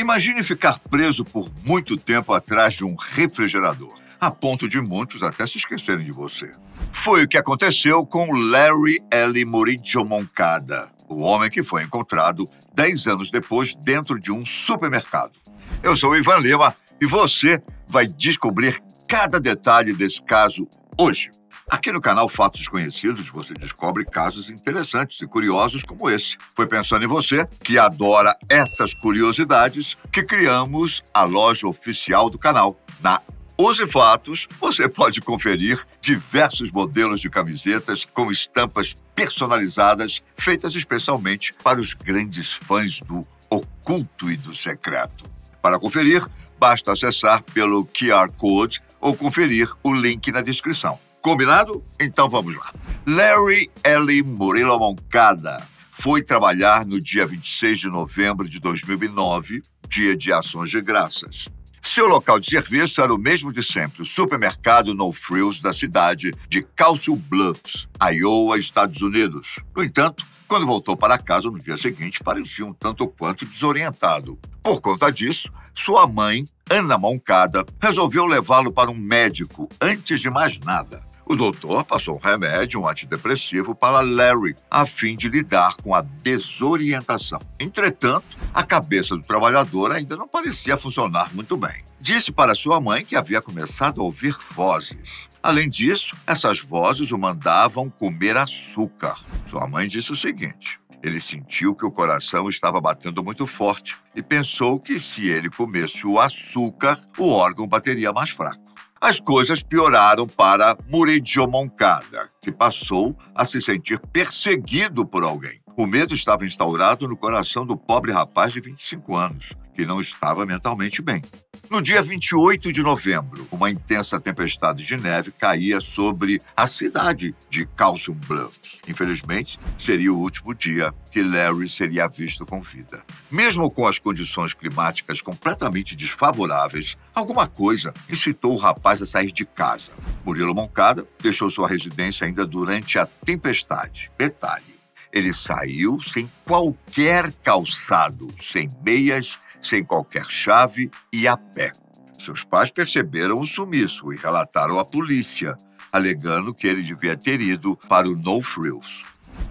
Imagine ficar preso por muito tempo atrás de um refrigerador, a ponto de muitos até se esquecerem de você. Foi o que aconteceu com Larry L. Murillo Moncada, o homem que foi encontrado 10 anos depois dentro de um supermercado. Eu sou o Ivan Lima e você vai descobrir cada detalhe desse caso hoje. Aqui no canal Fatos Desconhecidos você descobre casos interessantes e curiosos como esse. Foi pensando em você, que adora essas curiosidades, que criamos a loja oficial do canal. Na Use Fatos, você pode conferir diversos modelos de camisetas com estampas personalizadas, feitas especialmente para os grandes fãs do oculto e do secreto. Para conferir, basta acessar pelo QR Code ou conferir o link na descrição. Combinado? Então vamos lá. Larry L. Murillo Moncada foi trabalhar no dia 26 de novembro de 2009, dia de Ações de Graças. Seu local de serviço era o mesmo de sempre, o supermercado No Frills da cidade de Council Bluffs, Iowa, Estados Unidos. No entanto, quando voltou para casa no dia seguinte, parecia um tanto quanto desorientado. Por conta disso, sua mãe, Ana Moncada, resolveu levá-lo para um médico antes de mais nada. O doutor passou um remédio, um antidepressivo, para Larry, a fim de lidar com a desorientação. Entretanto, a cabeça do trabalhador ainda não parecia funcionar muito bem. Disse para sua mãe que havia começado a ouvir vozes. Além disso, essas vozes o mandavam comer açúcar. Sua mãe disse o seguinte: ele sentiu que o coração estava batendo muito forte e pensou que se ele comesse o açúcar, o órgão bateria mais fraco. As coisas pioraram para Murillo Moncada, que passou a se sentir perseguido por alguém. O medo estava instaurado no coração do pobre rapaz de 25 anos, que não estava mentalmente bem. No dia 28 de novembro, uma intensa tempestade de neve caía sobre a cidade de Council Bluffs. Infelizmente, seria o último dia que Larry seria visto com vida. Mesmo com as condições climáticas completamente desfavoráveis, alguma coisa incitou o rapaz a sair de casa. Murillo Moncada deixou sua residência ainda durante a tempestade. Detalhe: ele saiu sem qualquer calçado, sem meias, sem qualquer chave e a pé. Seus pais perceberam o sumiço e relataram à polícia, alegando que ele devia ter ido para o No Frills.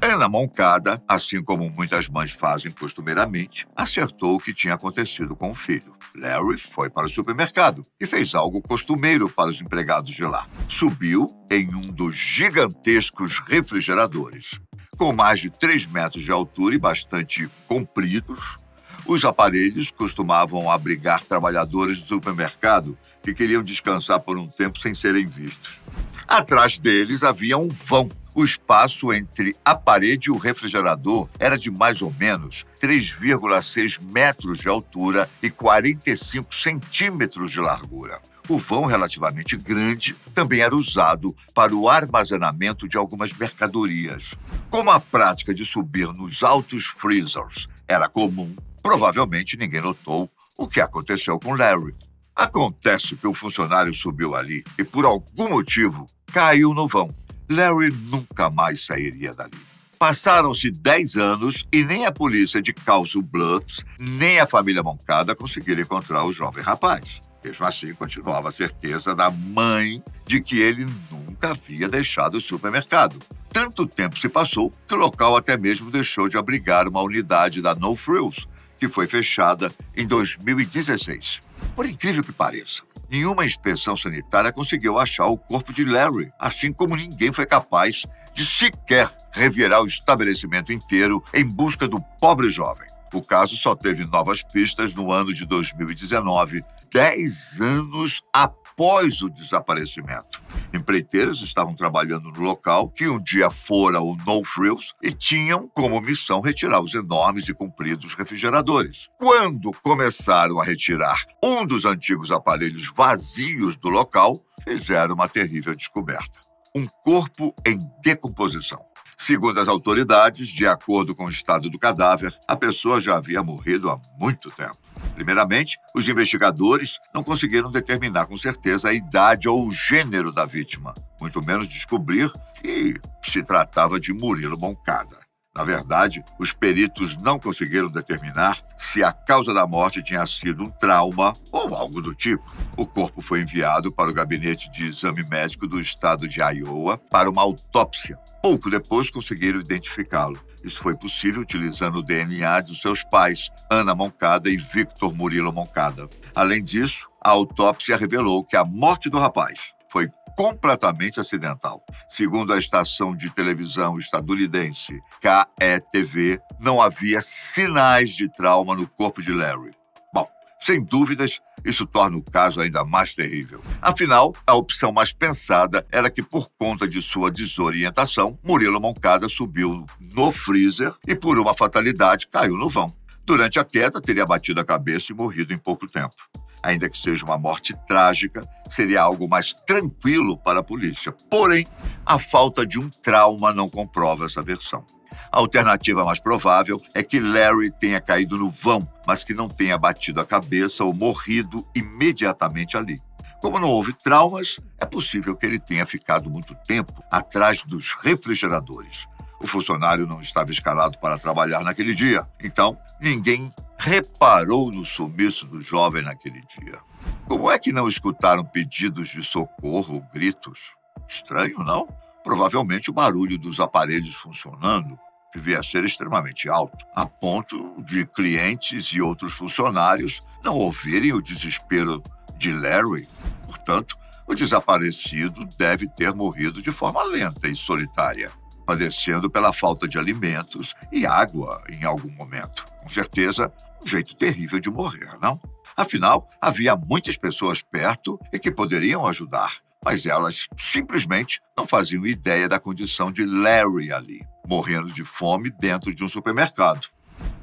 Ana Moncada, assim como muitas mães fazem costumeiramente, acertou o que tinha acontecido com o filho. Larry foi para o supermercado e fez algo costumeiro para os empregados de lá. Subiu em um dos gigantescos refrigeradores. Com mais de 3 metros de altura e bastante compridos, os aparelhos costumavam abrigar trabalhadores do supermercado que queriam descansar por um tempo sem serem vistos. Atrás deles havia um vão. O espaço entre a parede e o refrigerador era de mais ou menos 3,6 metros de altura e 45 centímetros de largura. O vão, relativamente grande, também era usado para o armazenamento de algumas mercadorias. Como a prática de subir nos altos freezers era comum, provavelmente ninguém notou o que aconteceu com Larry. Acontece que o funcionário subiu ali e, por algum motivo, caiu no vão. Larry nunca mais sairia dali. Passaram-se 10 anos e nem a polícia de Council Bluffs, nem a família Moncada conseguiram encontrar o jovem rapaz. Mesmo assim, continuava a certeza da mãe de que ele nunca havia deixado o supermercado. Tanto tempo se passou que o local até mesmo deixou de abrigar uma unidade da No Frills, que foi fechada em 2016. Por incrível que pareça, nenhuma inspeção sanitária conseguiu achar o corpo de Larry, assim como ninguém foi capaz de sequer revirar o estabelecimento inteiro em busca do pobre jovem. O caso só teve novas pistas no ano de 2019, 10 anos após o desaparecimento. Empreiteiros estavam trabalhando no local, que um dia fora o No Frills, e tinham como missão retirar os enormes e compridos refrigeradores. Quando começaram a retirar um dos antigos aparelhos vazios do local, fizeram uma terrível descoberta: um corpo em decomposição. Segundo as autoridades, de acordo com o estado do cadáver, a pessoa já havia morrido há muito tempo. Primeiramente, os investigadores não conseguiram determinar com certeza a idade ou o gênero da vítima, muito menos descobrir que se tratava de Murillo Moncada. Na verdade, os peritos não conseguiram determinar se a causa da morte tinha sido um trauma ou algo do tipo. O corpo foi enviado para o gabinete de exame médico do estado de Iowa para uma autópsia. Pouco depois conseguiram identificá-lo. Isso foi possível utilizando o DNA dos seus pais, Ana Moncada e Victor Murilo Moncada. Além disso, a autópsia revelou que a morte do rapaz foi completamente acidental. Segundo a estação de televisão estadunidense KETV, não havia sinais de trauma no corpo de Larry. Bom, sem dúvidas, isso torna o caso ainda mais terrível. Afinal, a opção mais pensada era que, por conta de sua desorientação, Murilo Moncada subiu no freezer e, por uma fatalidade, caiu no vão. Durante a queda, teria batido a cabeça e morrido em pouco tempo. Ainda que seja uma morte trágica, seria algo mais tranquilo para a polícia. Porém, a falta de um trauma não comprova essa versão. A alternativa mais provável é que Larry tenha caído no vão, mas que não tenha batido a cabeça ou morrido imediatamente ali. Como não houve traumas, é possível que ele tenha ficado muito tempo atrás dos refrigeradores. O funcionário não estava escalado para trabalhar naquele dia, então ninguém reparou no sumiço do jovem naquele dia. Como é que não escutaram pedidos de socorro ou gritos? Estranho, não? Provavelmente o barulho dos aparelhos funcionando devia ser extremamente alto, a ponto de clientes e outros funcionários não ouvirem o desespero de Larry. Portanto, o desaparecido deve ter morrido de forma lenta e solitária, padecendo pela falta de alimentos e água em algum momento. Com certeza, um jeito terrível de morrer, não? Afinal, havia muitas pessoas perto e que poderiam ajudar, mas elas simplesmente não faziam ideia da condição de Larry ali, morrendo de fome dentro de um supermercado.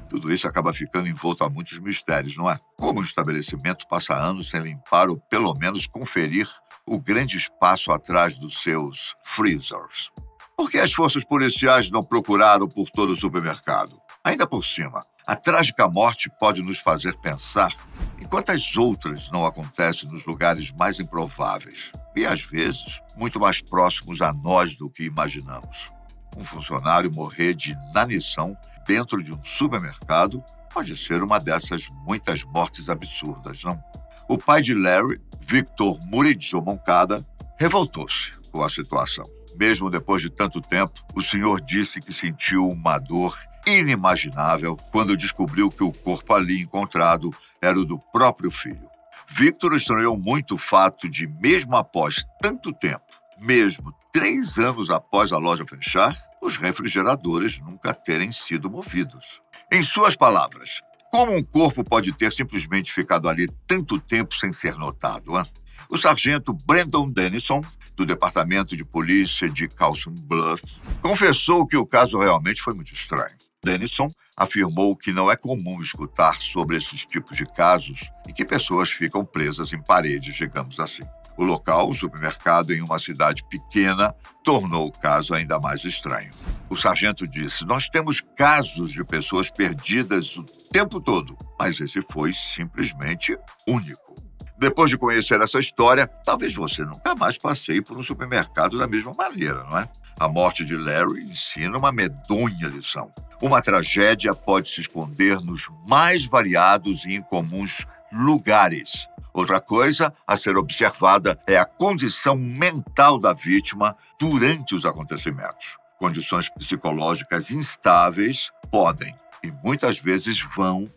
Tudo isso acaba ficando envolto a muitos mistérios, não é? Como um estabelecimento passa anos sem limpar ou pelo menos conferir o grande espaço atrás dos seus freezers? Por que as forças policiais não procuraram por todo o supermercado? Ainda por cima, a trágica morte pode nos fazer pensar em quantas outras não acontecem nos lugares mais improváveis e, às vezes, muito mais próximos a nós do que imaginamos. Um funcionário morrer de inanição dentro de um supermercado pode ser uma dessas muitas mortes absurdas, não? O pai de Larry, Victor Murilo Moncada, revoltou-se com a situação. Mesmo depois de tanto tempo, o senhor disse que sentiu uma dor inimaginável quando descobriu que o corpo ali encontrado era o do próprio filho. Victor estranhou muito o fato de, mesmo após tanto tempo, mesmo 3 anos após a loja fechar, os refrigeradores nunca terem sido movidos. Em suas palavras, como um corpo pode ter simplesmente ficado ali tanto tempo sem ser notado, hein? O sargento Brandon Dennison, do Departamento de Polícia de Council Bluffs, confessou que o caso realmente foi muito estranho. Dennison afirmou que não é comum escutar sobre esses tipos de casos em que pessoas ficam presas em paredes, digamos assim. O local, um supermercado em uma cidade pequena, tornou o caso ainda mais estranho. O sargento disse: "Nós temos casos de pessoas perdidas o tempo todo, mas esse foi simplesmente único." Depois de conhecer essa história, talvez você nunca mais passeie por um supermercado da mesma maneira, não é? A morte de Larry ensina uma medonha lição. Uma tragédia pode se esconder nos mais variados e incomuns lugares. Outra coisa a ser observada é a condição mental da vítima durante os acontecimentos. Condições psicológicas instáveis podem, e muitas vezes vão,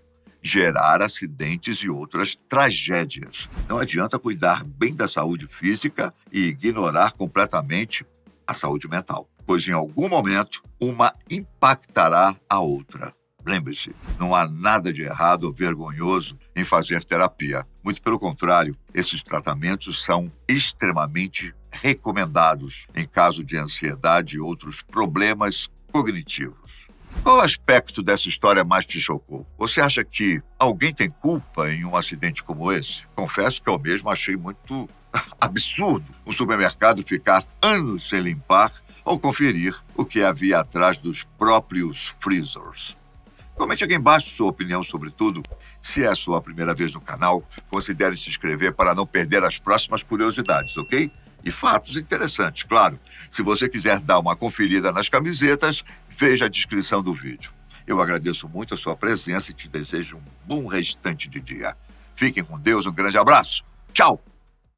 gerar acidentes e outras tragédias. Não adianta cuidar bem da saúde física e ignorar completamente a saúde mental, pois em algum momento uma impactará a outra. Lembre-se, não há nada de errado ou vergonhoso em fazer terapia. Muito pelo contrário, esses tratamentos são extremamente recomendados em caso de ansiedade e outros problemas cognitivos. Qual aspecto dessa história mais te chocou? Você acha que alguém tem culpa em um acidente como esse? Confesso que eu mesmo achei muito absurdo um supermercado ficar anos sem limpar ou conferir o que havia atrás dos próprios freezers. Comente aqui embaixo sua opinião sobre tudo. Se é a sua primeira vez no canal, considere se inscrever para não perder as próximas curiosidades, ok? E fatos interessantes, claro. Se você quiser dar uma conferida nas camisetas, veja a descrição do vídeo. Eu agradeço muito a sua presença e te desejo um bom restante de dia. Fiquem com Deus, um grande abraço. Tchau!